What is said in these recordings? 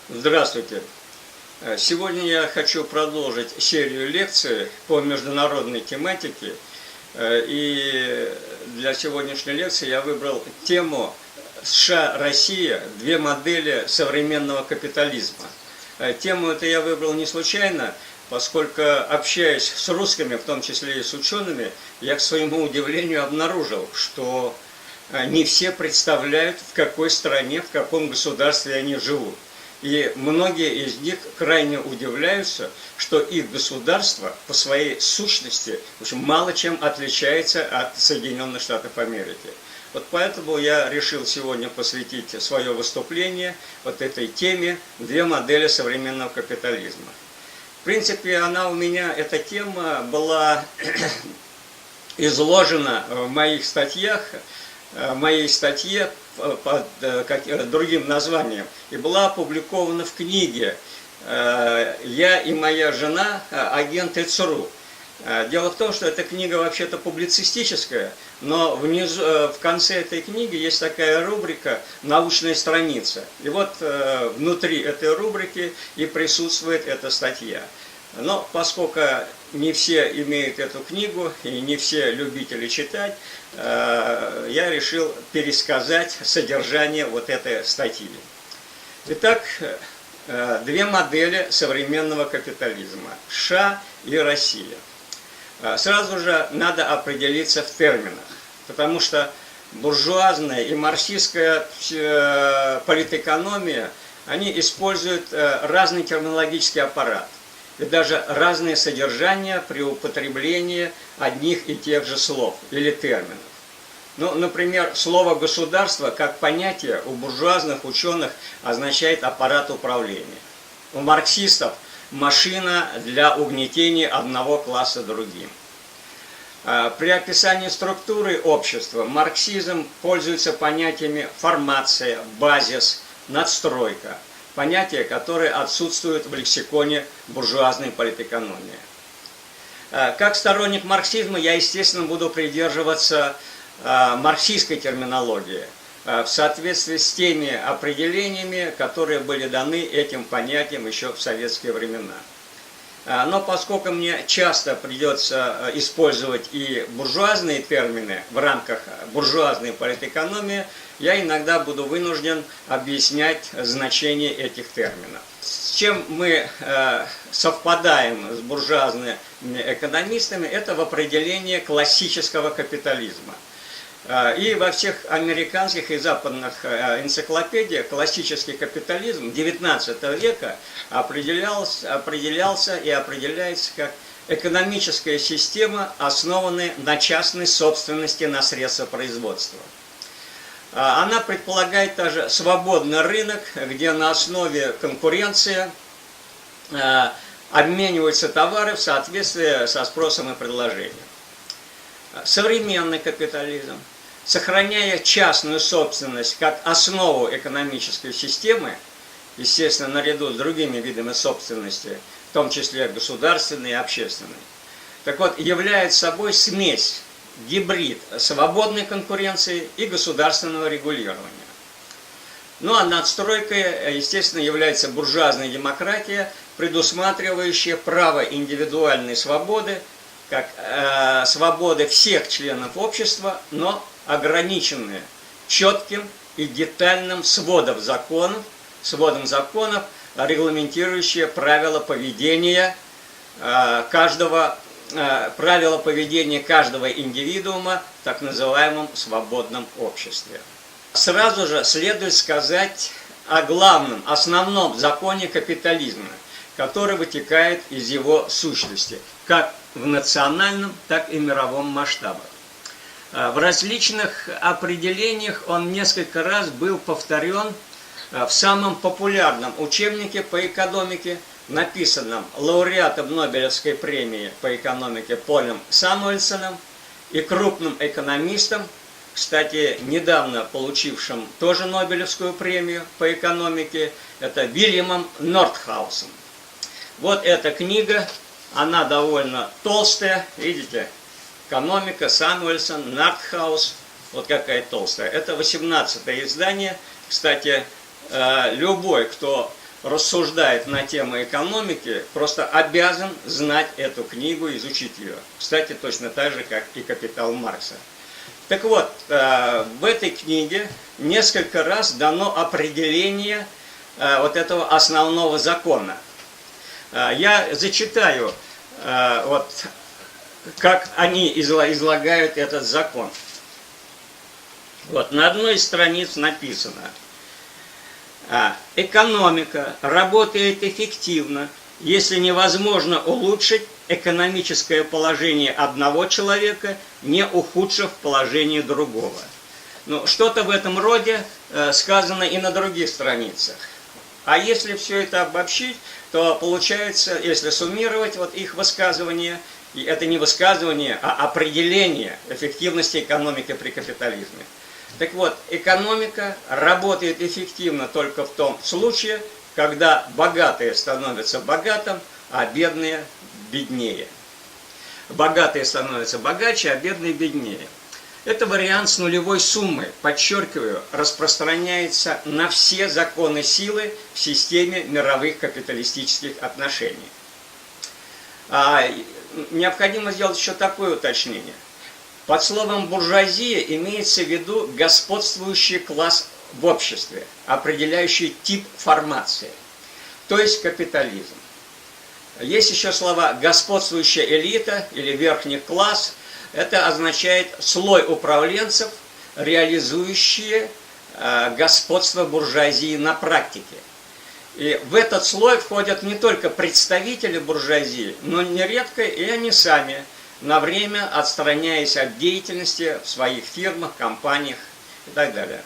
Здравствуйте! Сегодня я хочу продолжить серию лекций по международной тематике. И для сегодняшней лекции я выбрал тему США-Россия. Две модели современного капитализма. Тему эту я выбрал не случайно, поскольку, общаясь с русскими, в том числе и с учеными, я, к своему удивлению, обнаружил, что не все представляют, в какой стране, в каком государстве они живут. И многие из них крайне удивляются, что их государство по своей сущности, в общем, мало чем отличается от Соединенных Штатов Америки. Вот поэтому я решил сегодня посвятить свое выступление вот этой теме «Две модели современного капитализма». В принципе, она у меня, эта тема, была изложена в моих статьях, в моей статье под другим названием, и была опубликована в книге «Я и моя жена. Агенты ЦРУ». Дело в том, что эта книга вообще-то публицистическая, но внизу, в конце этой книги есть такая рубрика «Научная страница». И вот внутри этой рубрики и присутствует эта статья. Но поскольку не все имеют эту книгу и не все любители читать, я решил пересказать содержание вот этой статьи. Итак, две модели современного капитализма – США и Россия. Сразу же надо определиться в терминах, потому что буржуазная и марксистская политэкономия, они используют разный терминологический аппарат и даже разные содержания при употреблении одних и тех же слов или терминов. Ну, например, слово «государство» как понятие у буржуазных ученых означает аппарат управления. У марксистов – машина для угнетения одного класса другим. При описании структуры общества марксизм пользуется понятиями формация, базис, надстройка. Понятия, которые отсутствуют в лексиконе буржуазной политэкономии. Как сторонник марксизма я, естественно, буду придерживаться марксистской терминологии в соответствии с теми определениями, которые были даны этим понятием еще в советские времена. Но поскольку мне часто придется использовать и буржуазные термины в рамках буржуазной политэкономии, я иногда буду вынужден объяснять значение этих терминов. С чем мы совпадаем с буржуазными экономистами, это в определении классического капитализма. И во всех американских и западных энциклопедиях классический капитализм XIX века определялся и определяется как экономическая система, основанная на частной собственности на средства производства. Она предполагает также свободный рынок, где на основе конкуренции обмениваются товары в соответствии со спросом и предложением. Современный капитализм, сохраняя частную собственность как основу экономической системы, естественно, наряду с другими видами собственности, в том числе государственной и общественной, так вот, является собой смесь, гибрид свободной конкуренции и государственного регулирования. Ну а надстройкой, естественно, является буржуазная демократия, предусматривающая право индивидуальной свободы, как свободы всех членов общества, но ограниченные четким и детальным сводом законов, регламентирующие правила поведения каждого индивидуума в так называемом свободном обществе. Сразу же следует сказать о главном, основном законе капитализма, который вытекает из его сущности, как в национальном, так и мировом масштабах. В различных определениях он несколько раз был повторен в самом популярном учебнике по экономике, написанном лауреатом Нобелевской премии по экономике Полем Самуэльсоном и крупным экономистом, кстати, недавно получившим тоже Нобелевскую премию по экономике, это Вильямом Нортхаусом. Вот эта книга, она довольно толстая, видите, экономика, Самуэльсон, Нортхаус, вот какая толстая. Это 18-е издание, кстати, любой, кто рассуждает на тему экономики, просто обязан знать эту книгу, изучить ее. Кстати, точно так же, как и «Капитал» Маркса. Так вот, в этой книге несколько раз дано определение вот этого основного закона. Я зачитаю, вот, как они излагают этот закон. Вот, на одной из страниц написано: экономика работает эффективно, если невозможно улучшить экономическое положение одного человека, не ухудшив положение другого. Ну, что-то в этом роде сказано и на других страницах. А если все это обобщить, то получается, если суммировать вот их высказывания, и это не высказывание, а определение эффективности экономики при капитализме. Так вот, экономика работает эффективно только в том случае, когда богатые становятся богатым, а бедные беднее. Богатые становятся богаче, а бедные беднее. Это вариант с нулевой суммой, подчеркиваю, распространяется на все законы силы в системе мировых капиталистических отношений. Необходимо сделать еще такое уточнение. Под словом буржуазия имеется в виду господствующий класс в обществе, определяющий тип формации, то есть капитализм. Есть еще слова господствующая элита или верхний класс. Это означает слой управленцев, реализующие господство буржуазии на практике. И в этот слой входят не только представители буржуазии, но нередко и они сами, на время отстраняясь от деятельности в своих фирмах, компаниях и так далее.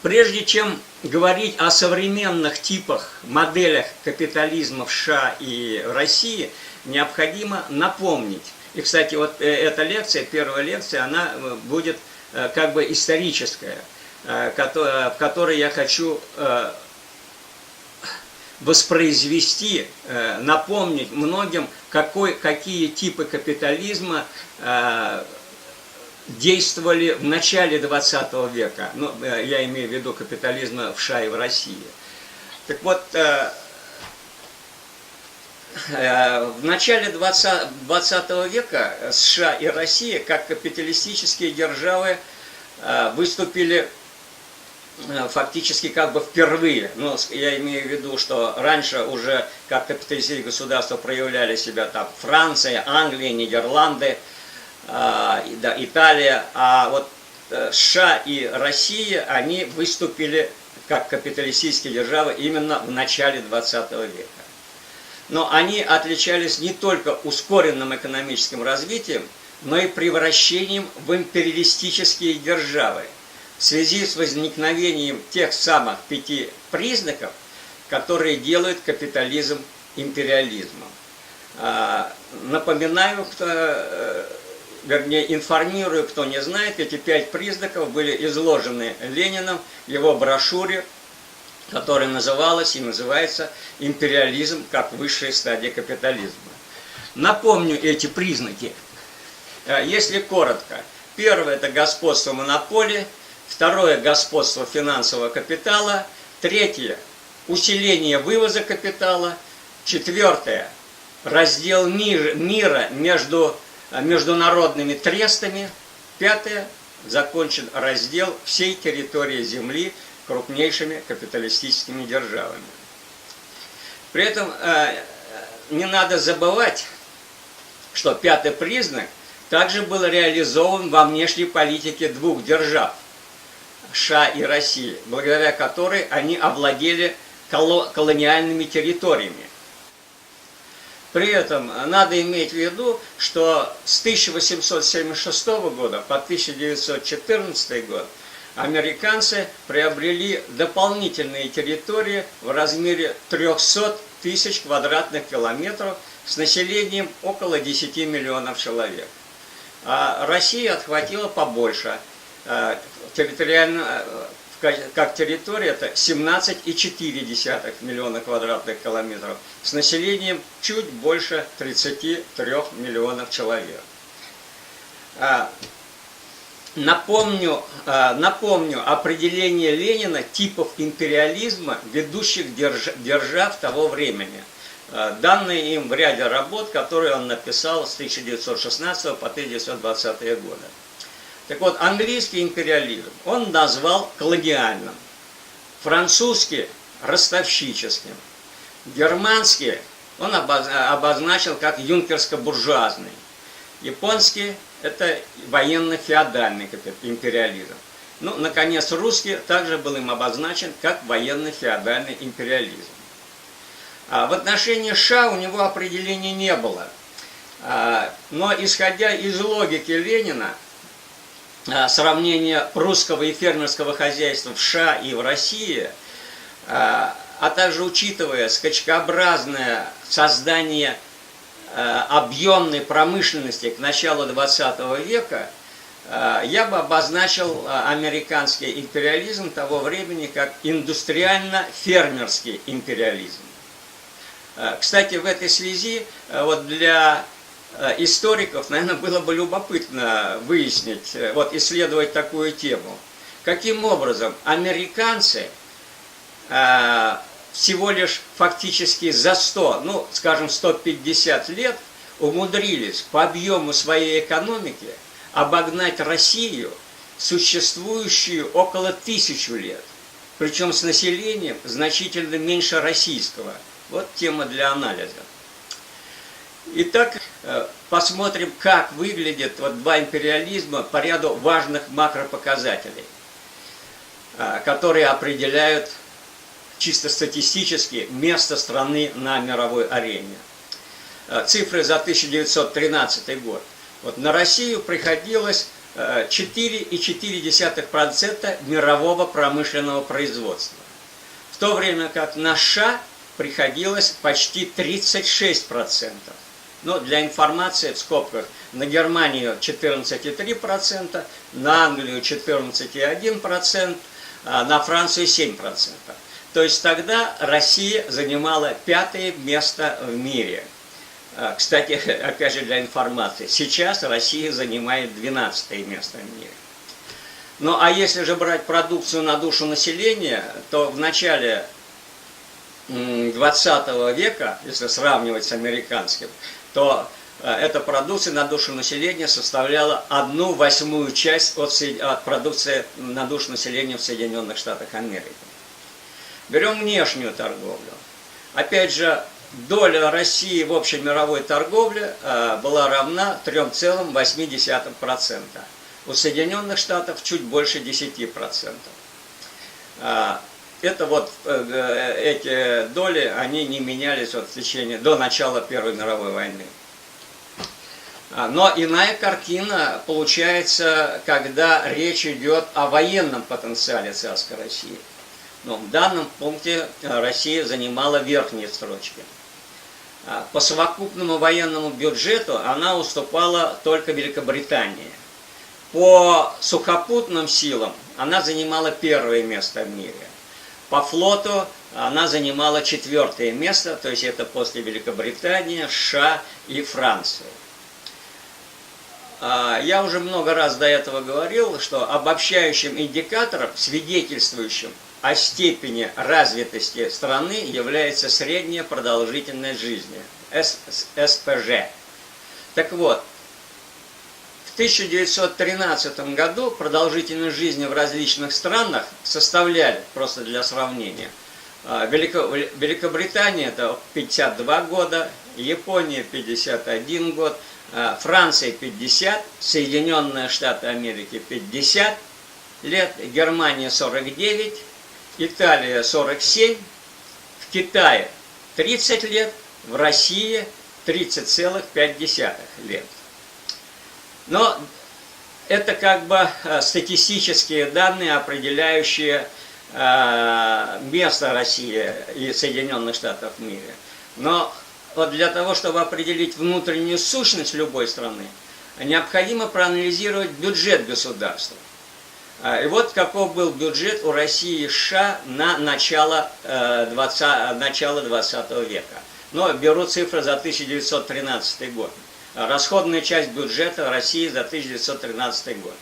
Прежде чем говорить о современных типах, моделях капитализма в США и в России, необходимо напомнить. И, кстати, вот эта лекция, первая лекция, она будет как бы историческая, в которой я хочу воспроизвести, напомнить многим, какие типы капитализма действовали в начале 20 века. Ну, я имею в виду капитализма в США и в России. Так вот, в начале 20 века США и Россия, как капиталистические державы, выступили фактически как бы впервые. Но я имею в виду, что раньше уже как капиталистические государства проявляли себя там Франция, Англия, Нидерланды, Италия, а вот США и Россия, они выступили как капиталистические державы именно в начале 20 века. Но они отличались не только ускоренным экономическим развитием, но и превращением в империалистические державы в связи с возникновением тех самых 5 признаков, которые делают капитализм империализмом. Напоминаю, информирую, кто не знает, эти 5 признаков были изложены Лениным в его брошюре, которая называлась и называется «Империализм как высшая стадия капитализма». Напомню эти признаки. Если коротко, первое – это господство монополии, второе – господство финансового капитала, третье – усиление вывоза капитала, четвертое – раздел мира между международными трестами, пятое – закончен раздел всей территории Земли крупнейшими капиталистическими державами. При этом не надо забывать, что 5-й признак также был реализован во внешней политике 2 держав, США и России, благодаря которой они овладели колониальными территориями. При этом надо иметь в виду, что с 1876 года по 1914 год американцы приобрели дополнительные территории в размере 300 тысяч квадратных километров с населением около 10 миллионов человек. А Россия отхватила побольше. Территориально, как территория, это 17,4 миллиона квадратных километров с населением чуть больше 33 миллионов человек. напомню определение Ленина типов империализма ведущих держав того времени, данные им в ряде работ, которые он написал с 1916 по 1920 годы. Так вот, английский империализм он назвал колониальным, французский – ростовщическим, германский он обозначил как юнкерско-буржуазный, японский – это военно-феодальный империализм. Ну, наконец, русский также был им обозначен как военно-феодальный империализм. В отношении США у него определения не было. Но исходя из логики Ленина, сравнения прусского и фермерского хозяйства в США и в России, а также учитывая скачкообразное создание объемной промышленности к началу 20 века, я бы обозначил американский империализм того времени как индустриально-фермерский империализм. Кстати, в этой связи вот для историков, наверное, было бы любопытно выяснить, вот исследовать такую тему. Каким образом американцы всего лишь фактически за 100, ну, скажем, 150 лет умудрились по объему своей экономики обогнать Россию, существующую около 1000 лет, причем с населением значительно меньше российского. Вот тема для анализа. Итак, посмотрим, как выглядят вот два империализма по ряду важных макропоказателей, которые определяют чисто статистически место страны на мировой арене. Цифры за 1913 год. Вот на Россию приходилось 4,4% мирового промышленного производства, в то время как на США приходилось почти 36%. Но для информации в скобках на Германию 14,3%, на Англию 14,1%, на Францию 7%. То есть тогда Россия занимала 5-е место в мире. Кстати, опять же для информации, сейчас Россия занимает 12-е место в мире. Ну а если же брать продукцию на душу населения, то в начале 20 века, если сравнивать с американским, то эта продукция на душу населения составляла 1/8 часть от продукции на душу населения в Соединенных Штатах Америки. Берем внешнюю торговлю. Опять же, доля России в общей мировой торговле была равна 3,8%. У Соединенных Штатов чуть больше 10%. Это вот эти доли, они не менялись вот в течение, до начала Первой мировой войны. Но иная картина получается, когда речь идет о военном потенциале царской России. Но в данном пункте Россия занимала верхние строчки. По совокупному военному бюджету она уступала только Великобритании. По сухопутным силам она занимала 1-е место в мире. По флоту она занимала 4-е место, то есть это после Великобритании, США и Франции. Я уже много раз до этого говорил, что обобщающим индикатором, свидетельствующим о степени развитости страны, является средняя продолжительность жизни, СПЖ. Так вот, в 1913 году продолжительность жизни в различных странах составляли, просто для сравнения, Великобритания это 52 года, Япония 51 год, Франция 50, Соединенные Штаты Америки 50 лет, Германия 49, Италия 47, в Китае 30 лет, в России 30,5 лет. Но это как бы статистические данные, определяющие место России и Соединенных Штатов в мире. Но вот для того, чтобы определить внутреннюю сущность любой страны, необходимо проанализировать бюджет государства. И вот каков был бюджет у России и США на начало 20 века. Но беру цифры за 1913 год. Расходная часть бюджета России за 1913 год.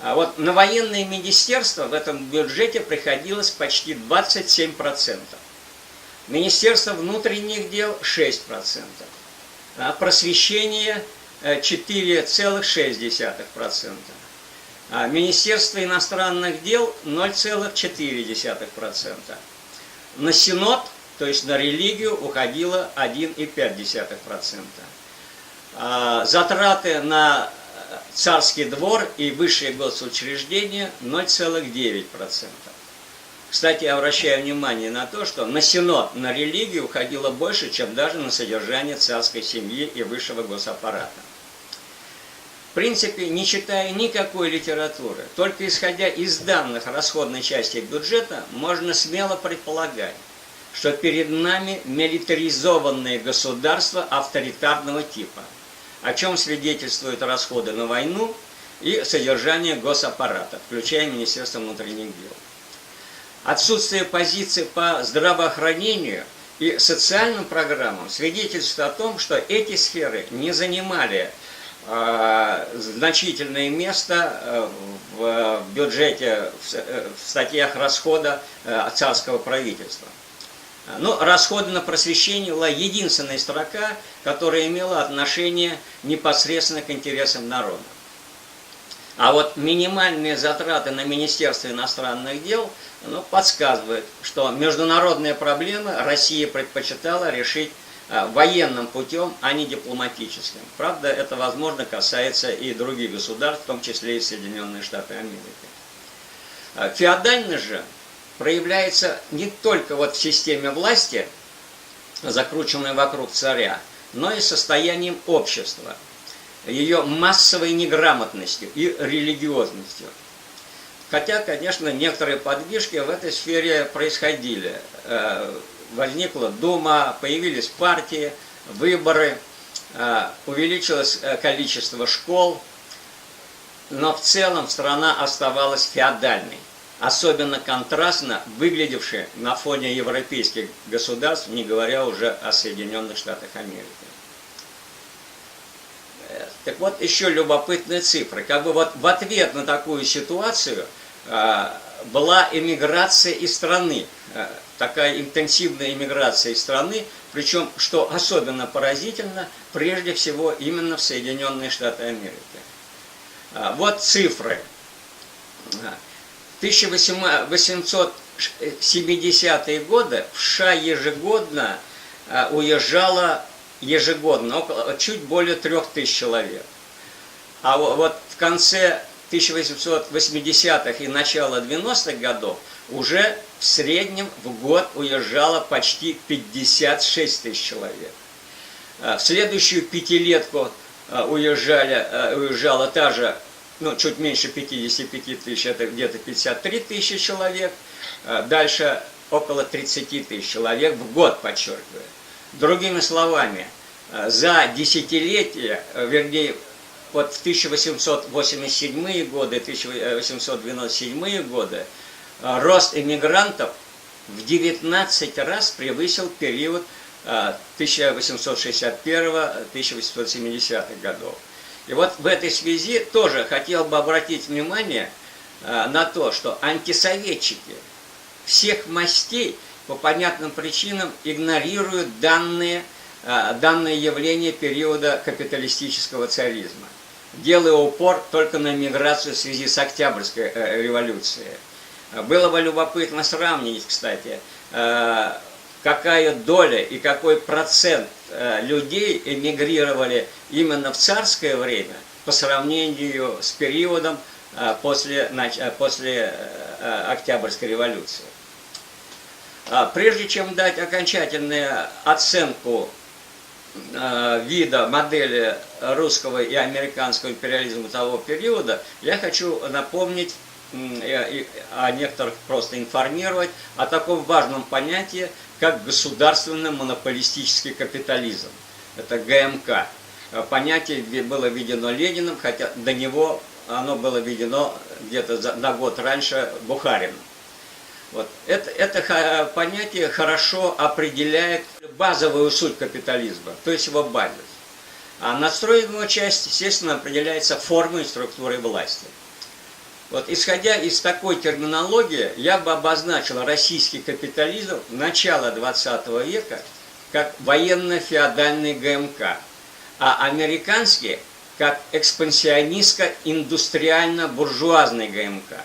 А вот на военные министерства в этом бюджете приходилось почти 27%. Министерство внутренних дел 6%. А просвещение 4,6%. А Министерство иностранных дел 0,4%. На синод, то есть на религию, уходило 1,5%. Затраты на царский двор и высшие госучреждения 0,9%. Кстати, я обращаю внимание на то, что на синод, на религию уходило больше, чем даже на содержание царской семьи и высшего госаппарата. В принципе, не читая никакой литературы, только исходя из данных расходной части бюджета, можно смело предполагать, что перед нами милитаризованное государство авторитарного типа, о чем свидетельствуют расходы на войну и содержание госаппарата, включая Министерство внутренних дел. Отсутствие позиций по здравоохранению и социальным программам свидетельствует о том, что эти сферы не занимали значительное место в бюджете, в статьях расхода царского правительства. Но расходы на просвещение была единственная строка, которая имела отношение непосредственно к интересам народа. А вот минимальные затраты на Министерство иностранных дел подсказывают, что международные проблемы Россия предпочитала решить военным путем, а не дипломатическим. Правда, это, возможно, касается и других государств, в том числе и Соединенные Штаты Америки. Феодальность же проявляется не только вот в системе власти, закрученной вокруг царя, но и состоянием общества, ее массовой неграмотностью и религиозностью. Хотя, конечно, некоторые подвижки в этой сфере происходили. Возникла Дума, появились партии, выборы, увеличилось количество школ, но в целом страна оставалась феодальной, особенно контрастно выглядевшей на фоне европейских государств, не говоря уже о Соединенных Штатах Америки. Так вот, еще любопытные цифры. Как бы вот в ответ на такую ситуацию была эмиграция из страны, такая интенсивная эмиграция из страны, причем, что особенно поразительно, прежде всего именно в Соединенные Штаты Америки. Вот цифры. В 1870-е годы в США ежегодно уезжало чуть более 3000 человек. А вот в конце 1880-х и начало 90-х годов уже в среднем в год уезжало почти 56 тысяч человек. В следующую пятилетку уезжала та же, чуть меньше 55 тысяч, это где-то 53 тысячи человек. Дальше около 30 тысяч человек в год, подчеркиваю. Другими словами, за десятилетие, вернее, вот в 1887 годы, 1897 годы рост иммигрантов в 19 раз превысил период 1861-1870-х годов. И вот в этой связи тоже хотел бы обратить внимание на то, что антисоветчики всех мастей по понятным причинам игнорируют данные явления периода капиталистического царизма, делая упор только на миграцию в связи с Октябрьской революцией. Было бы любопытно сравнить, кстати, какая доля и какой процент людей эмигрировали именно в царское время по сравнению с периодом после Октябрьской революции. Прежде чем дать окончательную оценку вида, модели русского и американского империализма того периода, я хочу напомнить, о некоторых просто информировать о таком важном понятии, как государственно-монополистический капитализм. Это ГМК. Понятие было введено Лениным, хотя до него оно было введено где-то на год раньше Бухарином. Вот. Это понятие хорошо определяет базовую суть капитализма, то есть его базис. А надстроенная часть, естественно, определяется формой и структурой власти. Вот, исходя из такой терминологии, я бы обозначил российский капитализм начала 20 века как военно-феодальный ГМК, а американский как экспансионистско-индустриально-буржуазный ГМК.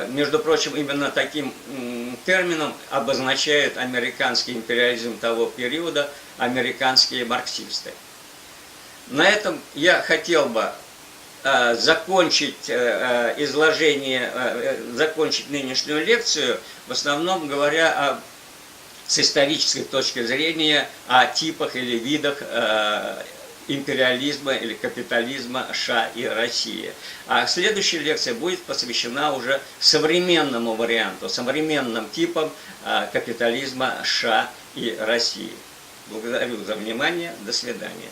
Между прочим, именно таким термином обозначают американский империализм того периода американские марксисты. На этом я хотел бы закончить закончить нынешнюю лекцию, в основном говоря с исторической точки зрения о типах или видах империализма или капитализма США и России. А следующая лекция будет посвящена уже современному варианту, современным типам капитализма США и России. Благодарю за внимание. До свидания.